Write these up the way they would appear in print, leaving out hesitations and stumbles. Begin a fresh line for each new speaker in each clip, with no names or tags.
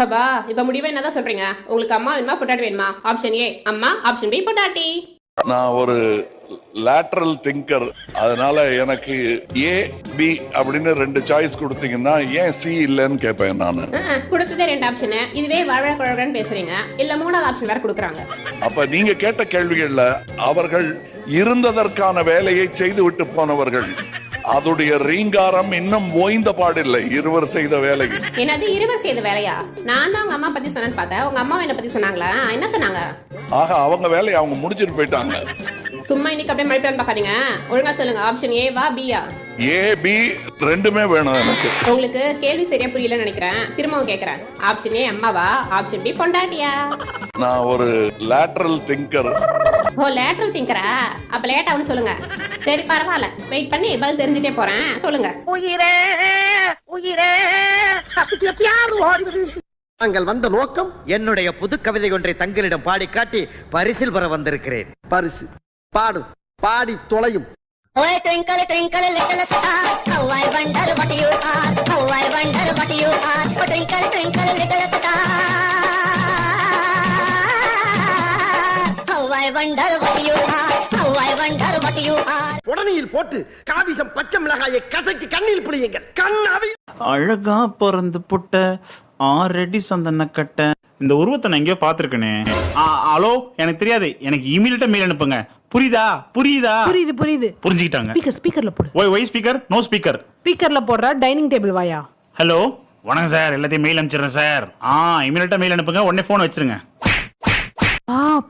அப்பா இப்ப முடிவை என்னதான் சொல்றீங்க? உங்களுக்கு அம்மா வேணுமா பொட்டாட்டி வேணுமா? ஆப்ஷன் ஏ அம்மா, ஆப்ஷன் பி பொட்டாட்டி.
நான் ஒரு லேட்டரல் திங்கர், அதனால எனக்கு ஏ பி அப்படின்னு 2 சாய்ஸ் கொடுத்தீங்கன்னா ஏன் சி இல்லைன்னு கேட்பேன் நான்.
கொடுத்ததே 2 ஆப்ஷன், இதுவே வழவழ குழவழன்னு பேசுறீங்க. இல்ல 3வது ஆப்ஷன் வேற கொடுக்குறாங்க.
அப்ப நீங்க கேட்ட கேள்விகள்ல அவர்கள் இருந்ததற்கான வேலையை செய்து விட்டு போனவர்கள். அதுடைய ரீங்காரம் இன்னும் ஓய்ந்த பாடில்லை. இருவர் செய்த வேலை.
என்னது இருவர் செய்த வேலையா? நான் தான் உங்க அம்மா பத்தி சொன்னேன்னு பார்த்தேன். உங்க அம்மா என்ன பத்தி சொன்னாங்களா? என்ன சொன்னாங்க?
ஆக அவங்க வேலையை அவங்க முடிச்சிட்டு போயிட்டாங்க.
சும்மா இன்னைக்கு அப்படியே மறுபடியும் பார்க்காதீங்க. ஒழுங்கா சொல்லுங்க, ஆப்ஷன் ஏவா பியா?
ஏ பி ரெண்டுமே வேணும் எனக்கு.
உங்களுக்கு கேள்வி சரியா புரியலன்னு நினைக்கிறேன். திரும்பவும் கேக்குறேன். ஆப்ஷன் ஏ அம்மாவா, ஆப்ஷன் பி பொண்டாட்டியா?
நான் ஒரு லேட்டரல் திங்கர்.
ஓ லேட்டரல் திங்கரா? அப்ப லேட்டாவும் சொல்லுங்க. சரி பரவாயில்ல, வெயிட் பண்ணி பதில் தெரிஞ்சுட்டே போறேன். சொல்லுங்க.
உயிரே உயிரே
நாங்கள் வந்த நோக்கம்
என்னுடைய புது கவிதை ஒன்றை தங்களிடம் பாடி காட்டி பரிசில் பெற வந்திருக்கிறேன்.
பரிசு. பாடு. பாடி தொலையும்.
Oh, twinkle, twinkle, little star, how I wonder what you are, how I wonder what you are. Oh, twinkle, twinkle, little star, how I wonder what you are, how I wonder what you are.
உடனியில் போட்டு காவிசம் பச்சை மிளகாயை கசக்கி கண்ணில் புளியுங்கள். கண்ணாவி
அழகா பிறந்து புட்ட 6 அடி சந்தன கட்ட. இந்த உருவத்தை நான் எங்கேயோ பாத்துருக்கேனே. ஹலோ, எனக்கு தெரியாது. எனக்கு இமீடியட்டா மெயில் அனுப்புங்க. புரியுதா? புரியுதா?
புரியுது புரியுது.
புரிஞ்சுக்கிட்டாங்க.
ஸ்பீக்கர்ல போடு.
Why speaker? No speaker.
ஸ்பீக்கர்ல போடுறா. டைனிங் டேபிள் வாயா.
ஹலோ, வணக்கம் சார். எல்லாத்தையும் மெயில் அனுப்பிச்சிடுறேன் சார். இமீடியட்டா மெயில் அனுப்புங்க. உடனே போன் வச்சிருங்க.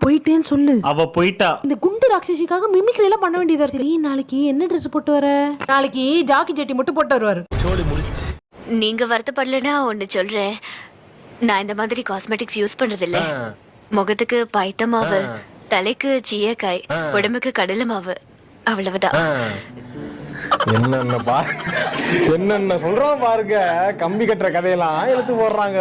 போயிட்டேன்னு சொல்லு.
அவ போயிட்டா.
இந்த குண்டு ராட்சசிக்காக மிமிக்ரி எல்லாம் பண்ண வேண்டியதா இருக்கு. நாளைக்கு என்ன ட்ரெஸ் போட்டு வர? நாளைக்கு ஜாக்கி ஜெட்டி மட்டும் போட்டு வருவாரு.
நீங்க வருத்தப்படலனா ஒன்னு சொல்றேன். நான் இந்த மாதிரி காஸ்மெட்டிக்ஸ் யூஸ் பண்றது இல்ல. முகத்துக்கு பைத்த மாவு, தலைக்கு சீயக்காய், உடம்புக்கு கடலை மாவு, அவ்வளவுதான்.
என்னென்ன சொல்றோம் பாருங்க. கம்பி கட்டுற கதையெல்லாம் எடுத்து போடுறாங்க.